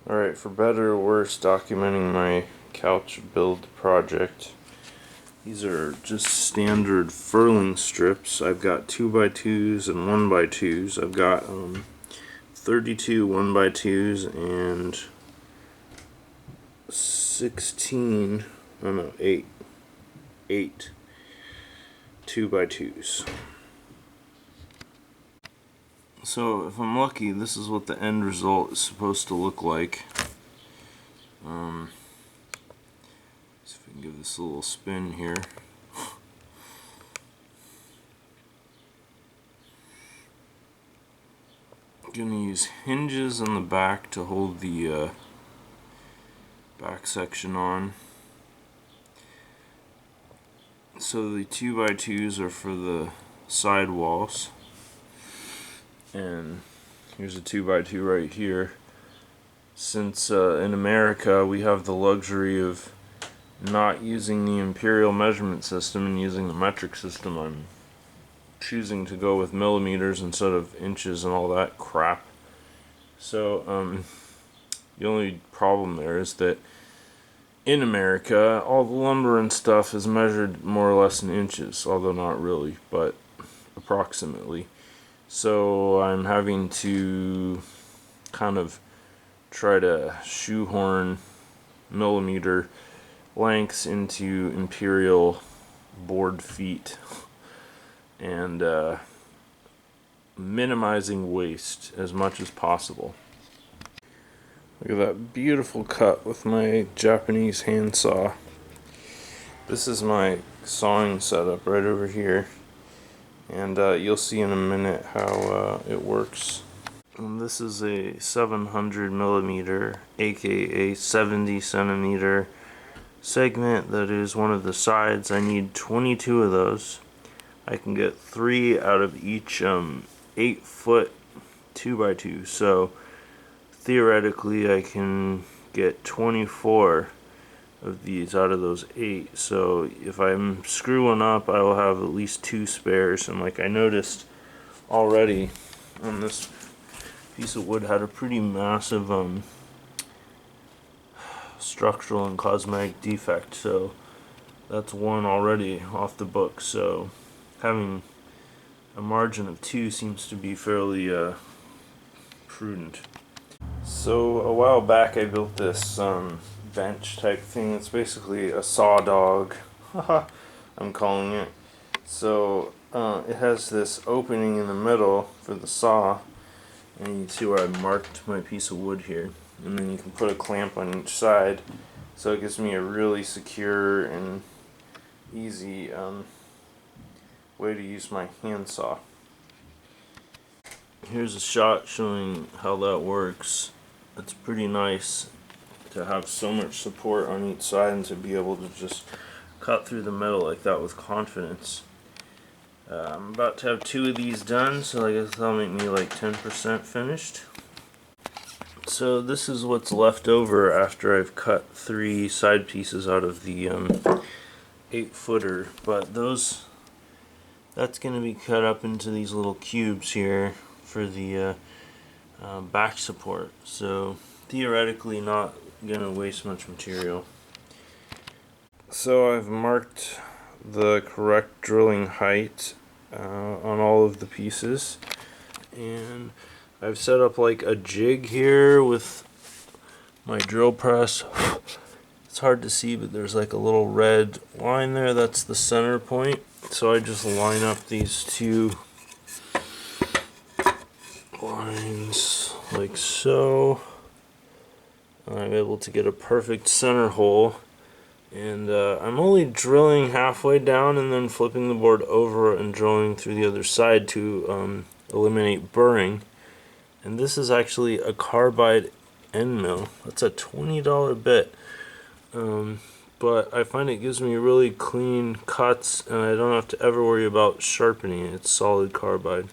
Alright, for better or worse, documenting my couch build project. These are just standard furling strips. I've got 2x2s and 1x2s. I've got 32 1x2s and 16, oh no, 8 2x2s. So if I'm lucky, this is what the end result is supposed to look like. See if I can give this a little spin here. I'm gonna use hinges on the back to hold the back section on. So the 2x2s are for the side walls. And here's a 2x2 right here. Since in America we have the luxury of not using the imperial measurement system and using the metric system, I'm choosing to go with millimeters instead of inches and all that crap. So the only problem there is that in America all the lumber and stuff is measured more or less in inches, although not really, but approximately. So I'm having to kind of try to shoehorn millimeter lengths into imperial board feet and minimizing waste as much as possible. Look at that beautiful cut with my Japanese handsaw. This is my sawing setup right over here. And you'll see in a minute how it works. And this is a 700 millimeter, aka 70 centimeter segment that is one of the sides. I need 22 of those. I can get 3 out of each 8-foot 2x2. So theoretically I can get 24 of these out of those 8. So if I'm screwing up, I will have at least 2 spares. And like I noticed already on this piece of wood, had a pretty massive structural and cosmetic defect, so that's one already off the book. So having a margin of 2 seems to be fairly prudent. So a while back I built this bench type thing. It's basically a saw dog, I'm calling it. So it has this opening in the middle for the saw, and you can see where I marked my piece of wood here, and then you can put a clamp on each side, so it gives me a really secure and easy way to use my handsaw. Here's a shot showing how that works. It's pretty nice to have so much support on each side and to be able to just cut through the middle like that with confidence. I'm about to have 2 of these done, so I guess that'll make me like 10% finished. So this is what's left over after I've cut 3 side pieces out of the 8-footer, but that's going to be cut up into these little cubes here for the back support. So theoretically not going to waste much material. So I've marked the correct drilling height on all of the pieces, and I've set up like a jig here with my drill press. It's hard to see, but there's like a little red line there. That's the center point. So I just line up these 2 lines like so. I'm able to get a perfect center hole, and I'm only drilling halfway down and then flipping the board over and drilling through the other side to eliminate burring. And this is actually a carbide end mill. That's a $20 bit, but I find it gives me really clean cuts, and I don't have to ever worry about sharpening it. It's solid carbide.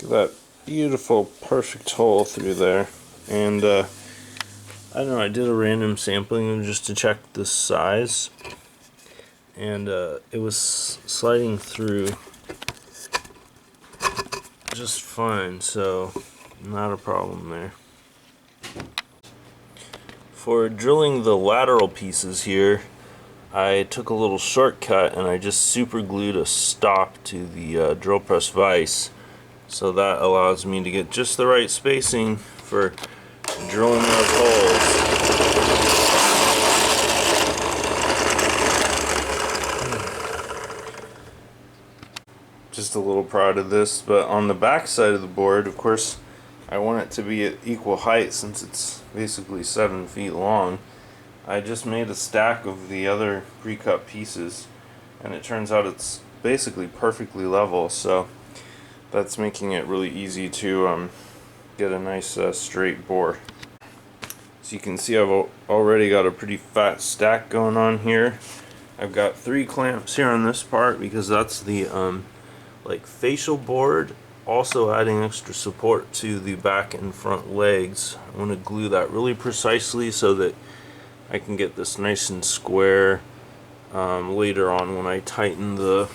Look at that beautiful perfect hole through there. And I don't know, I did a random sampling just to check the size, and it was sliding through just fine, so not a problem there. For drilling the lateral pieces here, I took a little shortcut and I just super glued a stop to the drill press vise. So that allows me to get just the right spacing for drilling those holes. Just a little proud of this, but on the back side of the board, of course, I want it to be at equal height since it's basically 7 feet long. I just made a stack of the other pre-cut pieces, and it turns out it's basically perfectly level, so that's making it really easy to get a nice straight bore. So you can see I've already got a pretty fat stack going on here. I've got 3 clamps here on this part because that's the like facial board, also adding extra support to the back and front legs. I want to glue that really precisely so that I can get this nice and square later on when I tighten the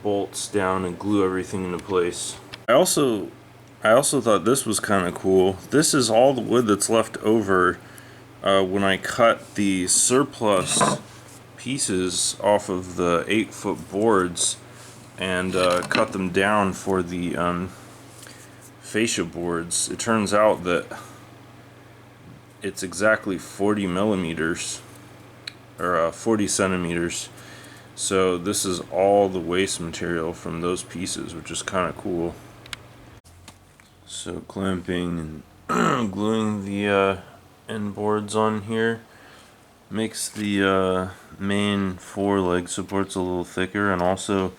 bolts down and glue everything into place. I also thought this was kind of cool. This is all the wood that's left over when I cut the surplus pieces off of the 8-foot boards and cut them down for the fascia boards. It turns out that it's exactly 40 millimeters or 40 centimeters. So this is all the waste material from those pieces, which is kind of cool. So clamping and gluing the end boards on here makes the main 4 leg supports a little thicker, and also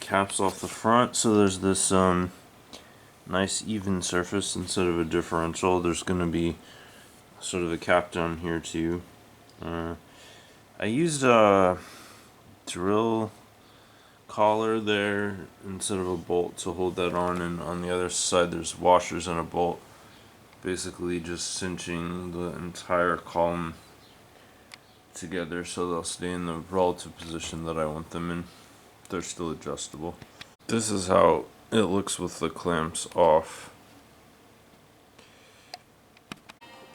caps off the front, so there's this nice even surface instead of a differential. There's going to be sort of a cap down here too. I used a drill collar there instead of a bolt to hold that on, and on the other side there's washers and a bolt, basically just cinching the entire column together so they'll stay in the relative position that I want them in. They're still adjustable. This is how it looks with the clamps off.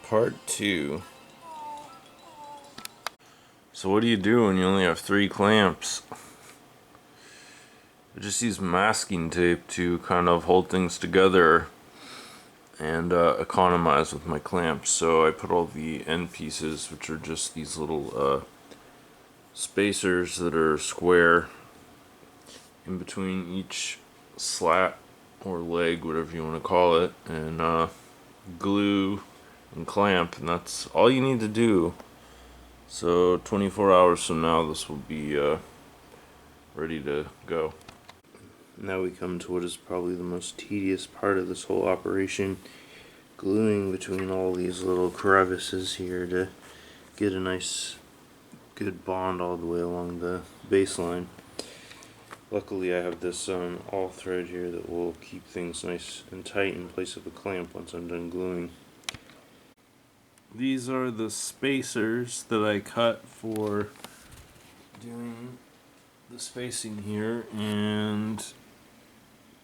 Part 2. So what do you do when you only have 3 clamps? I just use masking tape to kind of hold things together and economize with my clamps. So I put all the end pieces, which are just these little spacers that are square, in between each slat or leg, whatever you want to call it, and glue and clamp, and that's all you need to do. So 24 hours from now this will be ready to go. Now we come to what is probably the most tedious part of this whole operation, gluing between all these little crevices here to get a nice good bond all the way along the baseline. Luckily I have this all thread here that will keep things nice and tight in place of a clamp once I'm done gluing. These are the spacers that I cut for doing the spacing here, and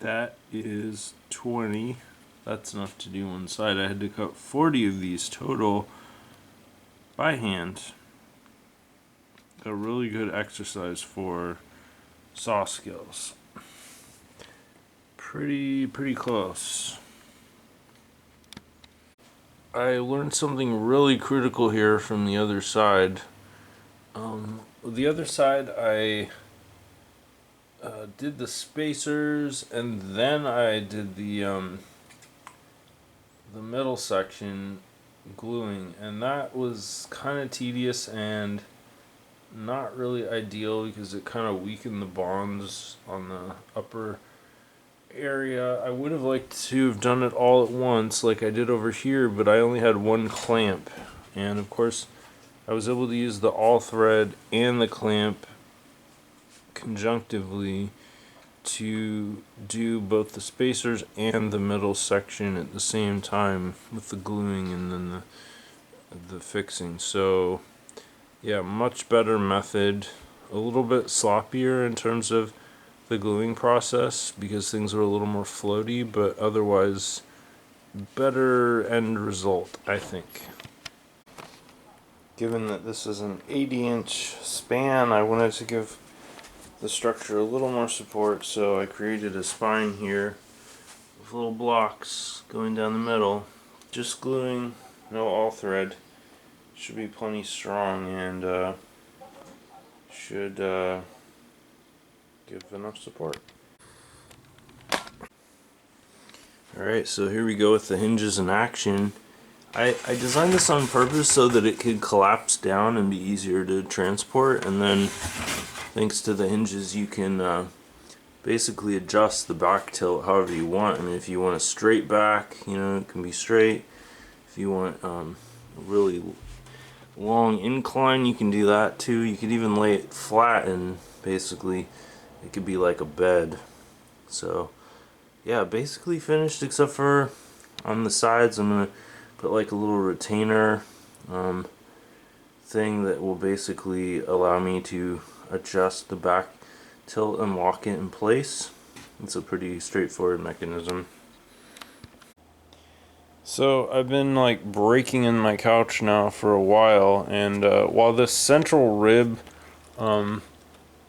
that is 20. That's enough to do one side. I had to cut 40 of these total by hand. A really good exercise for saw skills. Pretty close. I learned something really critical here from the other side. The other side I did the spacers, and then I did the middle section gluing, and that was kind of tedious and not really ideal because it kind of weakened the bonds on the upper area. I would have liked to have done it all at once like I did over here, but I only had 1 clamp, and of course I was able to use the all thread and the clamp conjunctively to do both the spacers and the middle section at the same time with the gluing and then the fixing. So yeah, much better method, a little bit sloppier in terms of the gluing process because things are a little more floaty, but otherwise better end result, I think. given that this is an 80-inch span, I wanted to give the structure a little more support, so I created a spine here with little blocks going down the middle. Just gluing, no all thread. Should be plenty strong and should give enough support. Alright, so here we go with the hinges in action. I designed this on purpose so that it could collapse down and be easier to transport, and then thanks to the hinges you can basically adjust the back tilt however you want. I mean, if you want a straight back, you know, it can be straight. If you want a really long incline, you can do that too. You could even lay it flat and basically it could be like a bed. So yeah, basically finished except for on the sides. I'm gonna put like a little retainer thing that will basically allow me to adjust the back tilt and lock it in place. It's a pretty straightforward mechanism. So I've been like breaking in my couch now for a while, and while this central rib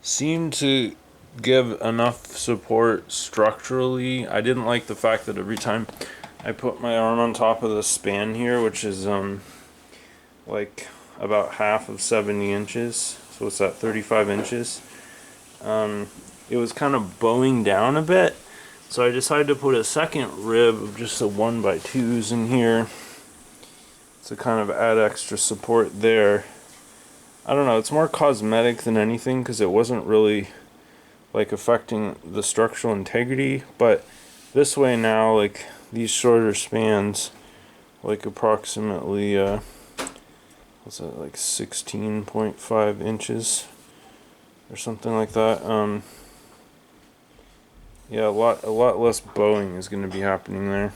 seemed to give enough support structurally, I didn't like the fact that every time I put my arm on top of the span here, which is like about half of 70 inches, so what's that, 35 inches, it was kind of bowing down a bit. So I decided to put a second rib of just a 1x2s in here to kind of add extra support there. I don't know, it's more cosmetic than anything because it wasn't really like affecting the structural integrity, but this way now, like these shorter spans, like approximately what's that, like 16.5 inches or something like that. Yeah, a lot less bowing is going to be happening there.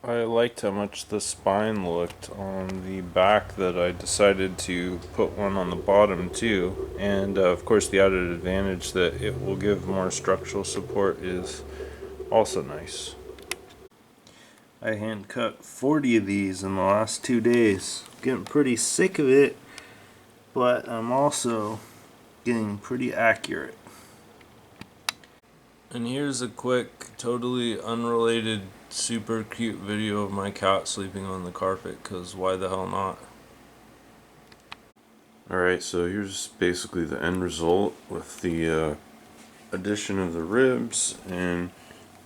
I liked how much the spine looked on the back that I decided to put one on the bottom too, and of course the added advantage that it will give more structural support is also nice. I hand cut 40 of these in the last 2 days. Getting pretty sick of it, but I'm also getting pretty accurate. And here's a quick, totally unrelated, super cute video of my cat sleeping on the carpet, because why the hell not? Alright, so here's basically the end result with the addition of the ribs and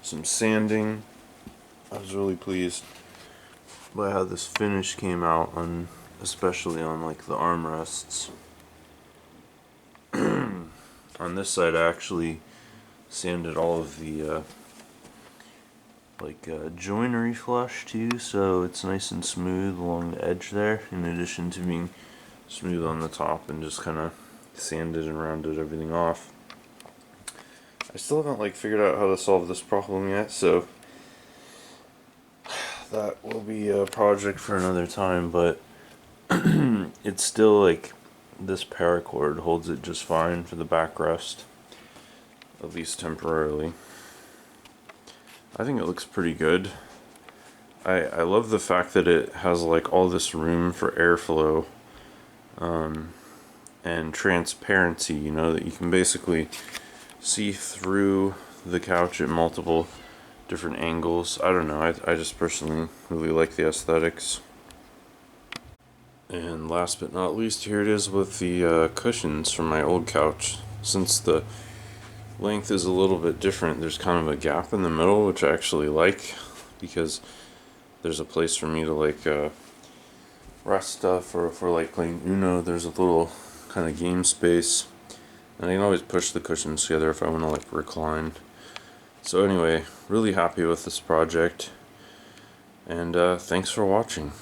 some sanding. I was really pleased by how this finish came out, on especially on like the armrests. On this side I actually sanded all of the joinery flush too, so it's nice and smooth along the edge there, in addition to being smooth on the top, and just kind of sanded and rounded everything off. I still haven't like figured out how to solve this problem yet, so that will be a project for another time, but it's still like this paracord holds it just fine for the backrest, at least temporarily. I think it looks pretty good. I love the fact that it has like all this room for airflow and transparency, you know, that you can basically see through the couch at multiple different angles. I don't know, I just personally really like the aesthetics. And last but not least, here it is with the cushions from my old couch. Since the length is a little bit different, there's kind of a gap in the middle, which I actually like, because there's a place for me to like rest stuff, or for like playing Uno, there's a little kind of game space, and I can always push the cushions together if I want to like recline. So anyway, really happy with this project, and thanks for watching.